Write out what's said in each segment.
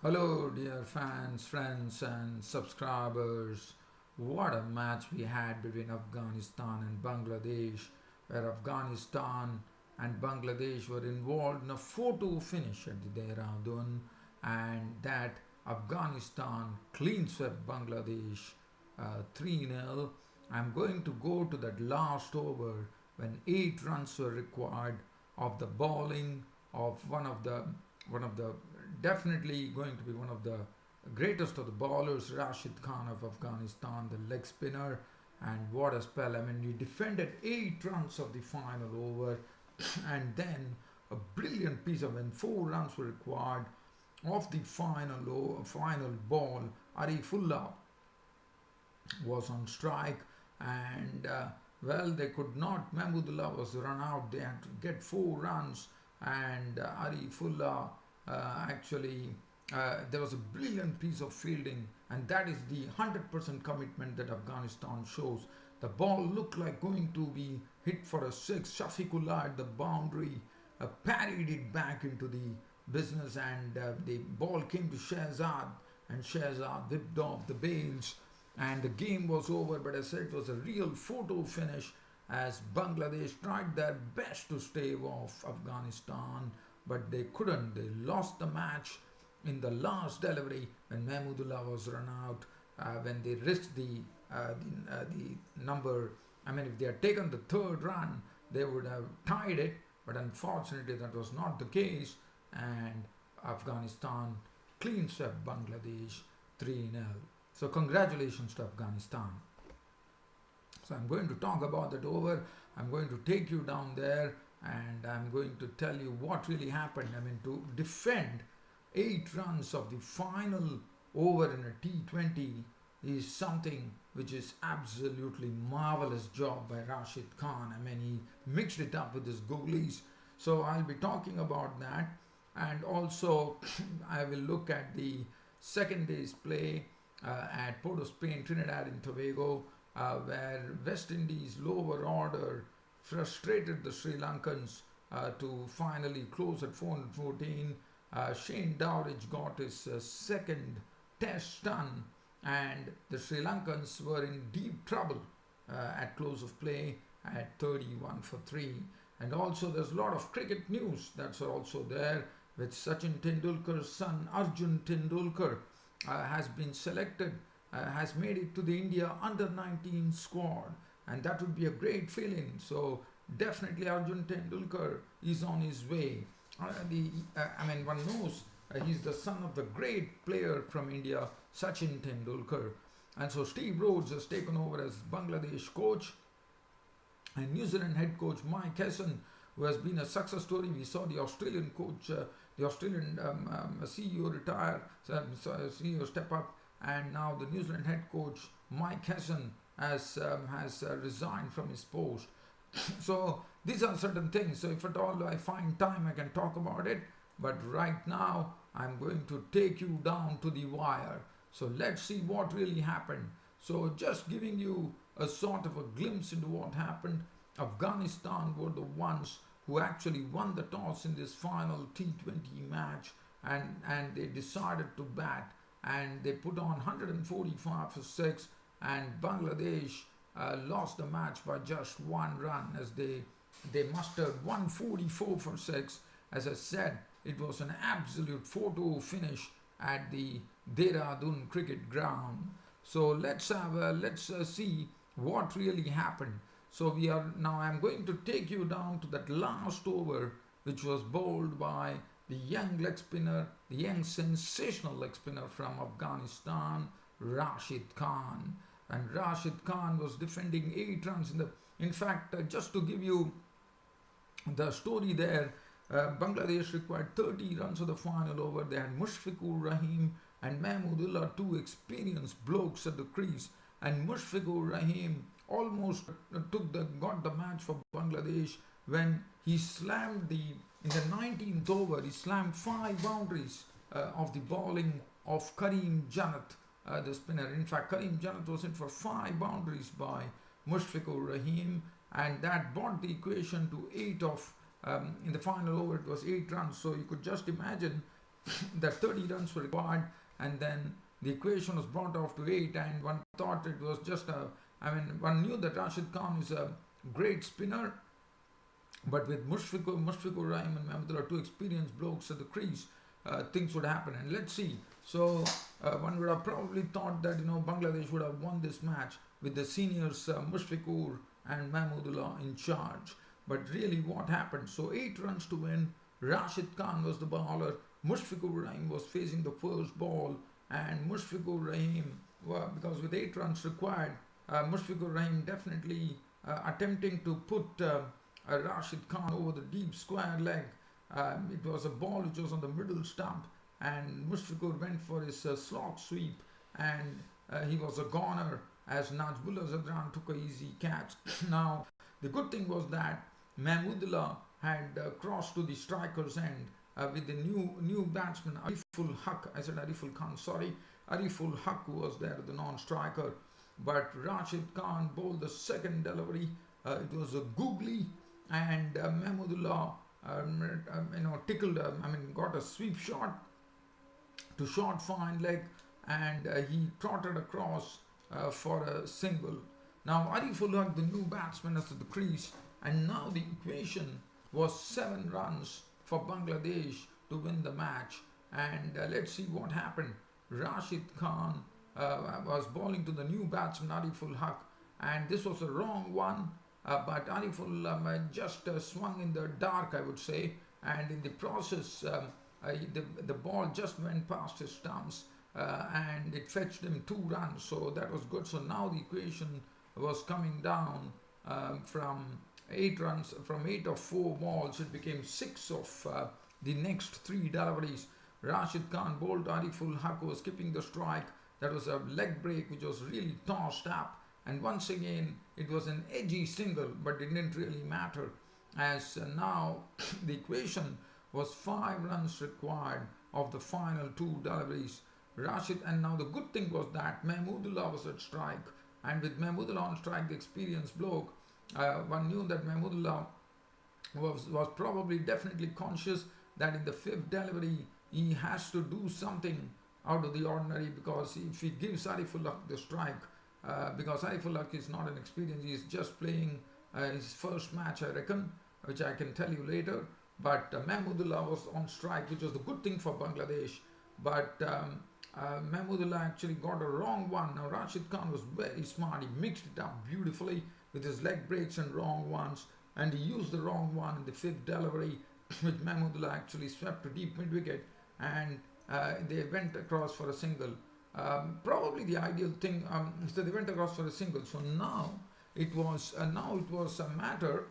Hello, dear fans, friends, and subscribers. What a match we had between Afghanistan and Bangladesh, where Afghanistan and Bangladesh were involved in a 4-2 finish at the Dehradun, and that Afghanistan clean swept Bangladesh 3-0. I'm going to go to that last over when 8 runs were required of the bowling of one of the definitely going to be one of the greatest of the bowlers, Rashid Khan of Afghanistan, the leg spinner. And what a spell! I mean, he defended 8 runs of the final over, and then a brilliant piece of when 4 runs were required of the final ball. Arifullah was on strike, and well, they could not. Mahmudullah was run out. They had to get 4 runs, and Arifullah actually there was a brilliant piece of fielding, and that is the 100% commitment that Afghanistan shows. The ball looked like going to be hit for a six. Shafiqullah at the boundary parried it back into the business, and the ball came to Shehzad, and Shehzad whipped off the bails, and the game was over. But I said it was a real photo finish as Bangladesh tried their best to stave off Afghanistan, but they couldn't. They lost the match in the last delivery when Mahmudullah was run out, when they risked the number. I mean, if they had taken the third run, they would have tied it, but unfortunately that was not the case, and Afghanistan clean swept Bangladesh 3-0. So congratulations to Afghanistan. So I'm going to talk about that over. I'm going to take you down there, and I'm going to tell you what really happened. I mean, to defend 8 runs of the final over in a T20 is something which is absolutely marvelous job by Rashid Khan. I mean, he mixed it up with his goalies. So I'll be talking about that, and also I will look at the second day's play at Port of Spain, Trinidad and Tobago, where West Indies lower order frustrated the Sri Lankans to finally close at 414. Shane Dowrich got his second test stun, and the Sri Lankans were in deep trouble at close of play at 31 for 3. And also there's a lot of cricket news that's also there, with Sachin Tendulkar's son Arjun Tendulkar has been selected, has made it to the India under-19 squad, and that would be a great feeling. So definitely Arjun Tendulkar is on his way. I mean, one knows he's the son of the great player from India, Sachin Tendulkar. And so Steve Rhodes has taken over as Bangladesh coach, and New Zealand head coach Mike Hesson, who has been a success story. We saw the Australian coach, the Australian CEO retire, CEO step up, and now the New Zealand head coach Mike Hesson has resigned from his post. So these are certain things. So if at all I find time, I can talk about it. But right now, I'm going to take you down to the wire. So let's see what really happened. So just giving you a sort of a glimpse into what happened. Afghanistan were the ones who actually won the toss in this final T20 match, and they decided to bat, and they put on 145 for 6, and Bangladesh lost the match by just 1 run as they mustered 144 for 6. As I said, it was an absolute 4-2 finish at the Dehradun cricket ground. So let's see what really happened. So I'm going to take you down to that last over, which was bowled by the young leg spinner, the young sensational leg spinner from Afghanistan, Rashid Khan. And Rashid Khan was defending 8 runs in fact, just to give you the story there, Bangladesh required 30 runs for the final over. They had Mushfiqur Rahim and Mahmudullah, 2 experienced blokes at the crease, and Mushfiqur Rahim almost got the match for Bangladesh when he slammed in the 19th over, he slammed 5 boundaries of the bowling of Karim Janat, the spinner. In fact, Karim Janat was in for 5 boundaries by Mushfiqur Rahim, and that brought the equation to 8 of, in the final over it was 8 runs. So you could just imagine that 30 runs were required, and then the equation was brought off to 8, and one thought it was just one knew that Rashid Khan is a great spinner, but with Mushfiqur Rahim and Mahmudullah, two experienced blokes at the crease, things would happen. And let's see. So one would have probably thought that Bangladesh would have won this match with the seniors Mushfiqur and Mahmudullah in charge. But really, what happened? So 8 runs to win. Rashid Khan was the bowler. Mushfiqur Rahim was facing the first ball, and Mushfiqur Rahim, because with 8 runs required, Mushfiqur Rahim definitely attempting to put Rashid Khan over the deep square leg. It was a ball which was on the middle stump, and Mushfiqur went for his slog sweep, and he was a goner as Najmullah Zadran took a easy catch. Now, the good thing was that Mahmudullah had crossed to the striker's end with the new batsman Ariful Haq. I said Ariful Khan, sorry. Ariful Haq was there, the non-striker. But Rashid Khan bowled the second delivery. It was a googly, and Mahmudullah tickled, got a sweep shot to short fine leg, and he trotted across for a single. Now Ariful Haq, the new batsman, is at the crease, and now the equation was 7 runs for Bangladesh to win the match. And let's see what happened. Rashid Khan was bowling to the new batsman Ariful Haq, and this was a wrong one, but Ariful just swung in the dark, I would say, and in the process the ball just went past his stumps, and it fetched him 2 runs, so that was good. So now the equation was coming down from 8 runs, from 8 of 4 balls, it became 6 of the next 3 deliveries. Rashid Khan bowled Ariful Haq, was skipping the strike. That was a leg break which was really tossed up, and once again it was an edgy single, but it didn't really matter, as now the equation was 5 runs required of the final 2 deliveries. Rashid, and now the good thing was that Mahmudullah was at strike, and with Mahmudullah on strike, the experienced bloke, one knew that Mahmudullah was probably definitely conscious that in the 5th delivery he has to do something out of the ordinary, because if he gives Ariful Haq the strike, because Ariful Haq is not an experienced, he is just playing his first match, I reckon, which I can tell you later. But Mahmudullah was on strike, which was the good thing for Bangladesh. But Mahmudullah actually got a wrong one. Now Rashid Khan was very smart. He mixed it up beautifully with his leg breaks and wrong ones, and he used the wrong one in the 5th delivery, which Mahmudullah actually swept to deep mid-wicket, and they went across for a single. Probably the ideal thing, so they went across for a single. So now it was a matter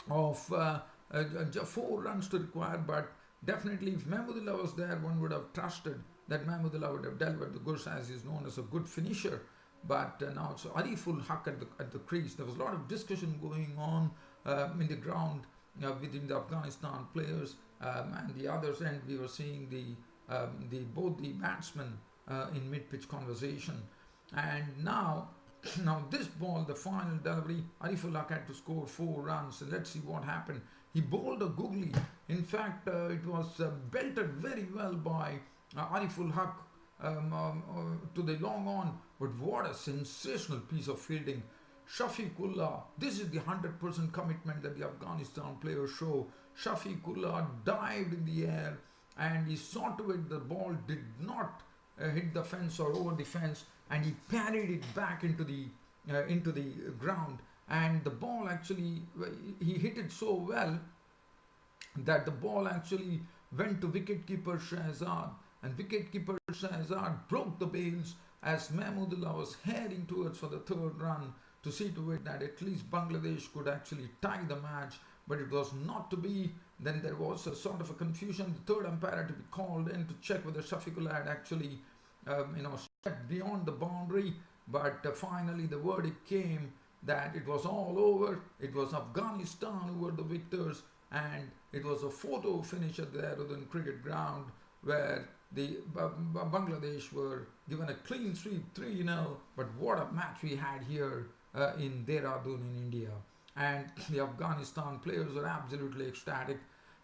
of 4 runs to require, but definitely if Mahmudullah was there, one would have trusted that Mahmudullah would have delivered the goods, as is known as a good finisher. But now it's Ariful Haq at the crease. There was a lot of discussion going on in the ground within the Afghanistan players and the others, and we were seeing both the batsmen in mid-pitch conversation. And now this ball, the final delivery, Ariful Haq had to score 4 runs. So let's see what happened. He bowled a googly. In fact, it was belted very well by Ariful Haq to the long on. But what a sensational piece of fielding. Shafiqullah, this is the 100% commitment that the Afghanistan players show. Shafiqullah dived in the air, and he saw to it the ball did not hit the fence or over the fence, and he parried it back into the ground. And the ball actually, he hit it so well that the ball actually went to wicketkeeper Shahzad, and wicketkeeper Shahzad broke the bails as Mahmudullah was heading towards for the 3rd run to see to it that at least Bangladesh could actually tie the match, but it was not to be. Then there was a sort of a confusion. The 3rd umpire had to be called in to check whether Shafiqullah had actually stepped beyond the boundary, but finally the verdict came that it was all over. It was Afghanistan who were the victors, and it was a photo finish at the Dehradun cricket ground where the Bangladesh were given a clean sweep 3-0. But what a match we had here in Dehradun in India, and the Afghanistan players were absolutely ecstatic.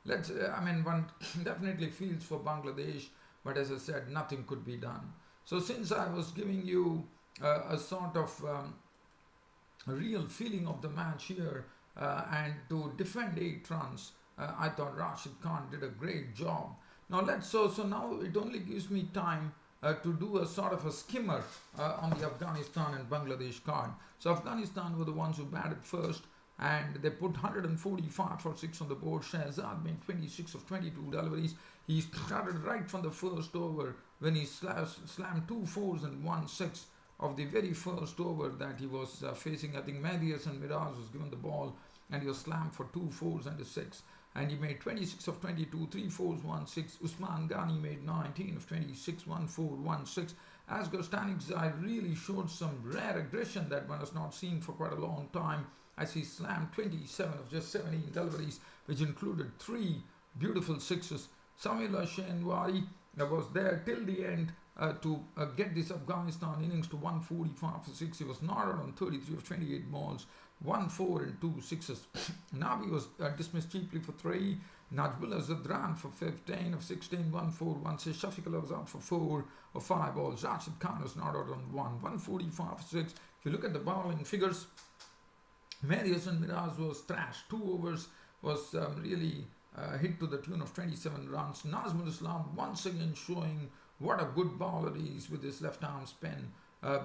one definitely feels for Bangladesh, but as I said, nothing could be done. So since I was giving you a sort of a real feeling of the match here, and to defend 8 runs, I thought Rashid Khan did a great job. Now so now it only gives me time to do a sort of a skimmer on the Afghanistan and Bangladesh card. So Afghanistan were the ones who batted first, and they put 145 for 6 on the board. Shahzad made 26 of 22 deliveries. He started right from the first over when he slammed 2 fours and 1 6 of the very first over that he was facing. I think Medias and Miraj was given the ball, and he was slammed for 2 fours and a 6. And he made 26 of 22, 3 fours, 1 6. Usman Ghani made 19 of 26, 1 4, 1 6. Asghar Stanikzai really showed some rare aggression that one has not seen for quite a long time, as he slammed 27 of just 17 deliveries, which included 3 beautiful sixes. Samila Shenwari was there till the end to get this Afghanistan innings to 145 for 6. He was not out on 33 of 28 balls, 1 4 and 2 sixes. Nabi was dismissed cheaply for 3. Najmullah Zadran for 15 of 16, 1 4, 1 6. Shafiqullah was out for 4 of 5 balls. Rashid Khan was not out on 145 for 6. If you look at the bowling figures, Marius and Miraj was trashed. 2 overs was really hit to the tune of 27 runs. Nazmul Islam once again showing what a good bowler he is with his left arm spin.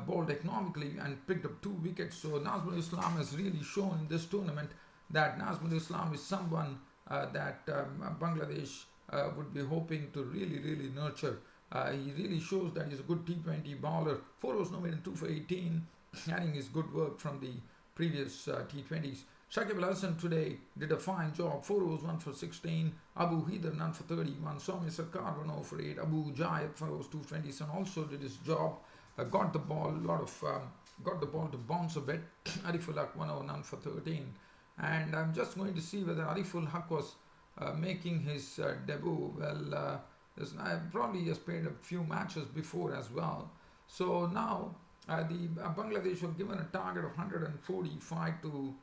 Bowled economically and picked up 2 wickets. So Nazmul Islam has really shown in this tournament that Nazmul Islam is someone that Bangladesh would be hoping to really nurture. He really shows that he's a good T20 bowler. 4 overs no made and 2 for 18, adding his good work from the previous T20s. Shakib Al Hasan today did a fine job. 4 overs, 1 for 16. Abu Hidar, none for 31. Soumya Sarkar, 1 over for 8. Abu Jayed, 4 overs, 2 for 27, also did his job. Got the ball to bounce a bit. Ariful Haq, 1 over, none for 13. And I'm just going to see whether Ariful Haq was making his debut. Well, probably has played a few matches before as well. So now the Bangladesh were given a target of 145 to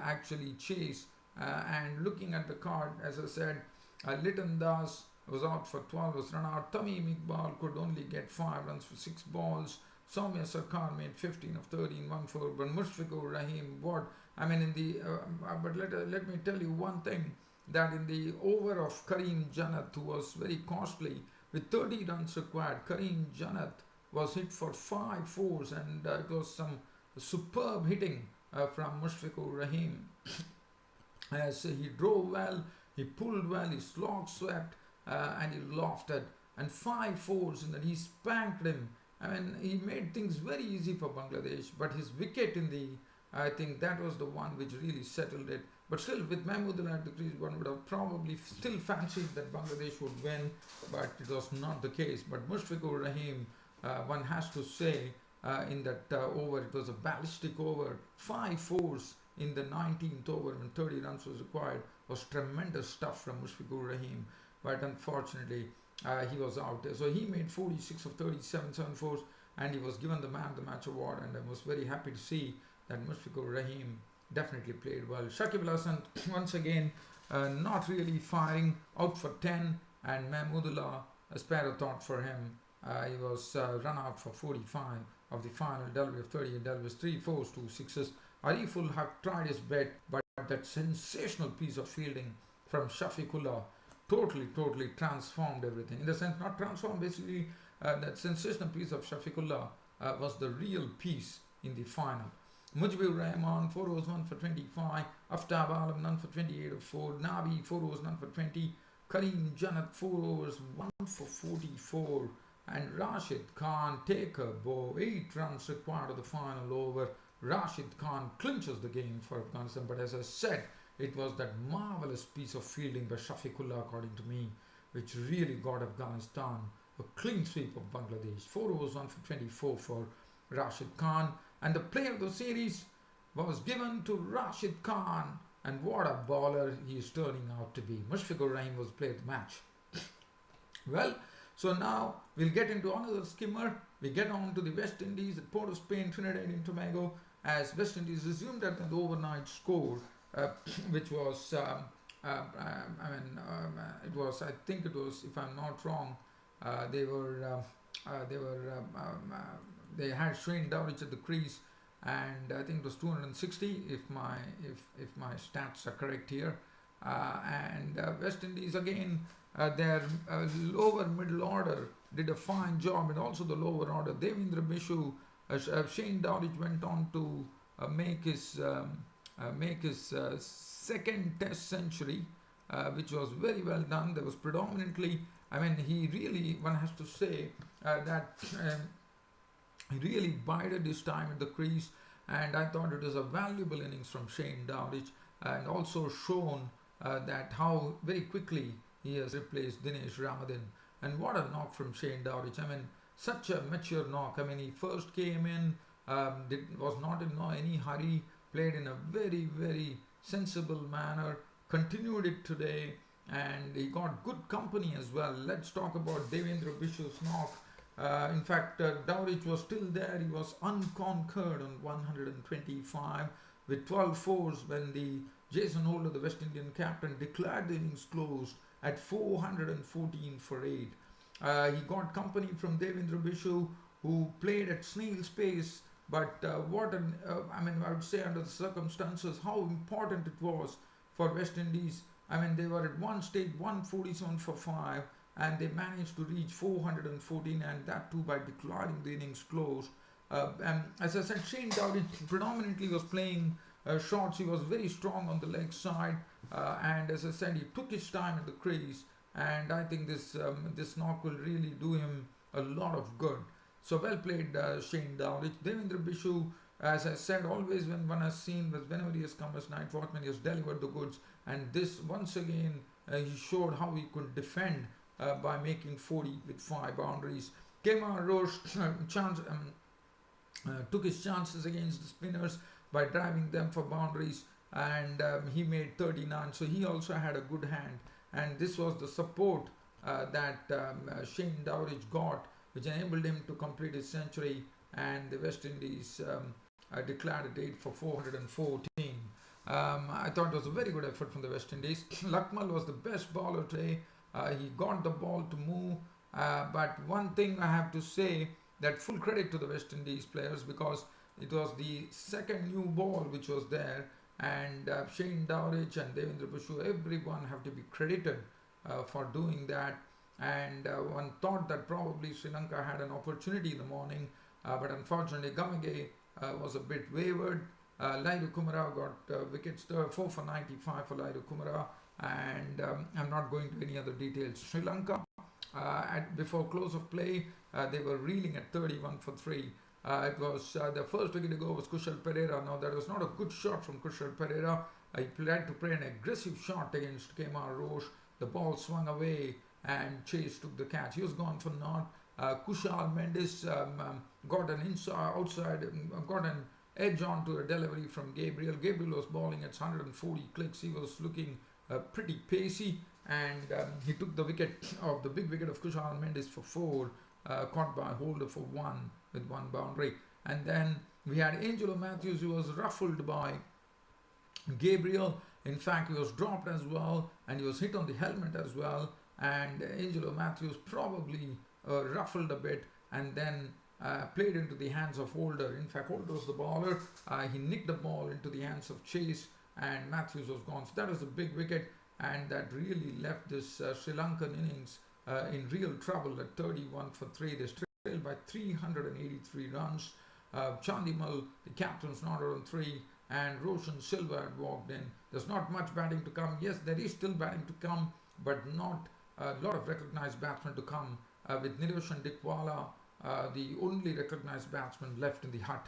actually chase, and looking at the card, as I said, Liton Das was out for 12, was run out. Tamim Iqbal could only get 5 runs for 6 balls. Soumya Sarkar made 15 of 13, 1 4. But Mushfiqur Rahim, but let me tell you one thing, that in the over of Karim Janat, who was very costly, with 30 runs required, Karim Janat was hit for 5 fours, and it was some superb hitting from Mushfiqur Rahim. As he drove well, he pulled well, he slog swept, and he lofted, and 5 fours, and then he spanked him. He made things very easy for Bangladesh, but his wicket I think that was the one which really settled it. But still, with Mahmudullah at the crease, one would have probably still fancied that Bangladesh would win, but it was not the case. But Mushfiqur Rahim, one has to say, in that over, it was a ballistic over. 5 fours in the 19th over when 30 runs was required was tremendous stuff from Mushfiqur Rahim. But unfortunately, he was out. So he made 46 of 37, 7 fours, and he was given the man of the match award. And I was very happy to see that Mushfiqur Rahim definitely played well. Shakib Al Hasan, once again, not really firing, out for 10, and Mahmudullah, a spare a thought for him. He was run out for 45 of the final delivery of 38 deliveries, 3 fours, 2 sixes. Ariful Haq tried his best, but that sensational piece of fielding from Shafiqullah totally transformed everything. In the sense, not transformed, basically, that sensational piece of Shafiqullah was the real piece in the final. Mujibur Rahman, 4 overs, 1 for 25. Aftab Alam, none for 28 of 4. Nabi, 4 overs, none for 20. Karim Janat, 4 overs, 1 for 44. And Rashid Khan, take a bow, 8 runs required of the final over. Rashid Khan clinches the game for Afghanistan. But as I said, it was that marvelous piece of fielding by Shafiqullah, according to me, which really got Afghanistan a clean sweep of Bangladesh. 4 overs, 1 for 24 for Rashid Khan. And the player of the series was given to Rashid Khan. And what a bowler he is turning out to be. Mushfiqur Rahim was player of the match. Well, so now we'll get into another skimmer. We get on to the West Indies at Port of Spain, Trinidad and Tobago, as West Indies resumed at the overnight score, which was it was, I think it was, if I'm not wrong, they were they were they had Shane Dowrich at the crease, and I think it was 260 if my stats are correct here. And West Indies again, their lower middle order did a fine job, and also the lower order. Devendra Bishu, Shane Dowrich went on to make his second Test century, which was very well done. There was predominantly, I mean, he really, one has to say that he really bided his time at the crease, and I thought it was a valuable innings from Shane Dowrich, and also shown that how very quickly he has replaced Dinesh Ramadhan. And what a knock from Shane Dowrich. I mean, such a mature knock. I mean, he first came in, was not in any hurry, played in a very, very sensible manner, continued it today, and he got good company as well. Let's talk about Devendra Bishu's knock. In fact, Dowrich was still there. He was unconquered on 125 with 12 fours when the Jason Holder, the West Indian captain, declared the innings closed at 414 for 8. He got company from Devendra Bishu, who played at snail's pace, but I would say under the circumstances, how important it was for West Indies. I mean, they were at one stage 147 for 5, and they managed to reach 414, and that too by declaring the innings closed. As I said, Shane Dowrich predominantly was playing shots. He was very strong on the leg side, and as I said, he took his time at the crease, and I think this knock will really do him a lot of good. So well played, Shane Dowrich. Devendra Bishu, as I said, always when one has seen that whenever he has come as night watchman, he has delivered the goods, and this once again he showed how he could defend by making 40 with 5 boundaries. Kemar Roche took his chances against the spinners by driving them for boundaries, and he made 39, so he also had a good hand, and this was the support that Shane Dowrich got, which enabled him to complete his century, and the West Indies declared a date for 414. I thought it was a very good effort from the West Indies. Lakmal was the best bowler today. He got the ball to move, but one thing I have to say, that full credit to the West Indies players, because it was the second new ball which was there, and Shane Dowrich and Devendra Bishu, everyone have to be credited for doing that. And one thought that probably Sri Lanka had an opportunity in the morning, but unfortunately Gamage was a bit wavered. Laidu Kumara got wickets, 4 for 95 for Laidu Kumara, and I'm not going to any other details. Sri Lanka, before close of play, they were reeling at 31 for 3. It was the first wicket to go was Kushal Pereira. Now that was not a good shot from Kushal Pereira. He tried to play an aggressive shot against Kemar Roche. The ball swung away and Chase took the catch. He was gone for naught. Kushal Mendes got an got an edge onto a delivery from Gabriel. Gabriel was bowling at 140 clicks. He was looking pretty pacey, and he took the wicket of the big wicket of Kushal Mendes for 4, caught by Holder for 1 with 1 boundary. And then we had Angelo Matthews, who was ruffled by Gabriel. In fact, he was dropped as well, and he was hit on the helmet as well. And Angelo Matthews probably ruffled a bit, and then played into the hands of Holder. In fact, Holder was the bowler. He nicked the ball into the hands of Chase, and Matthews was gone. So that was a big wicket, and that really left this Sri Lankan innings in real trouble at 31 for 3. They trailed by 383 runs. Chandimal, the captain's not on 3, and Roshan Silva had walked in. There's not much batting to come. Yes, there is still batting to come, but not a lot of recognised batsmen to come, with Niroshan Dikwala, the only recognised batsman left in the hut.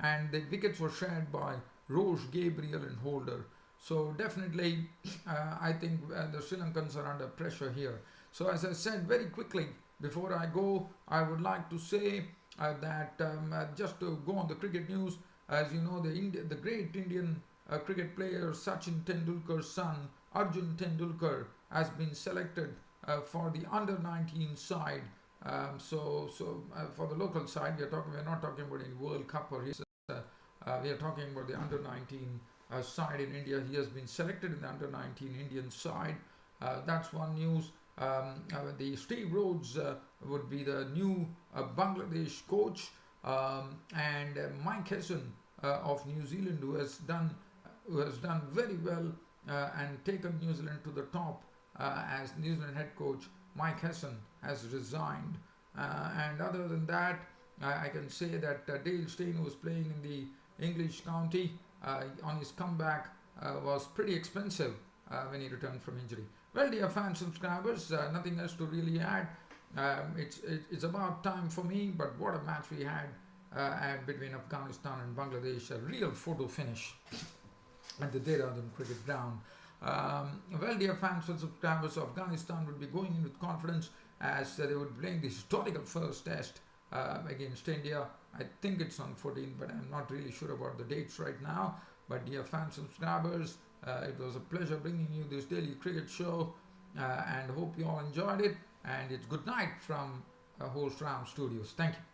And the wickets were shared by Roche, Gabriel and Holder. So definitely, I think the Sri Lankans are under pressure here. So as I said, very quickly, before I go, I would like to say that just to go on the cricket news, as you know, the great Indian cricket player Sachin Tendulkar's son, Arjun Tendulkar, has been selected for the under-19 side. So for the local side, we're not talking about any World Cup or we are talking about the under-19 side in India. He has been selected in the under 19 Indian side. That's one news. The Steve Rhodes would be the new Bangladesh coach, and Mike Hesson of New Zealand, who has done very well and taken New Zealand to the top as New Zealand head coach. Mike Hesson has resigned, and other than that, I can say that Dale Steyn, who was playing in the English county, on his comeback was pretty expensive when he returned from injury. Well, dear fans, subscribers, nothing else to really add. It's about time for me, but what a match we had between Afghanistan and Bangladesh, a real photo finish at the Dehradun cricket ground. Well, dear fans and subscribers, Afghanistan will be going in with confidence as they would be playing the historical first test against India. I think it's on 14, but I'm not really sure about the dates right now. But dear fans and subscribers, it was a pleasure bringing you this daily cricket show, and hope you all enjoyed it. And it's good night from Host Ram Studios. Thank you.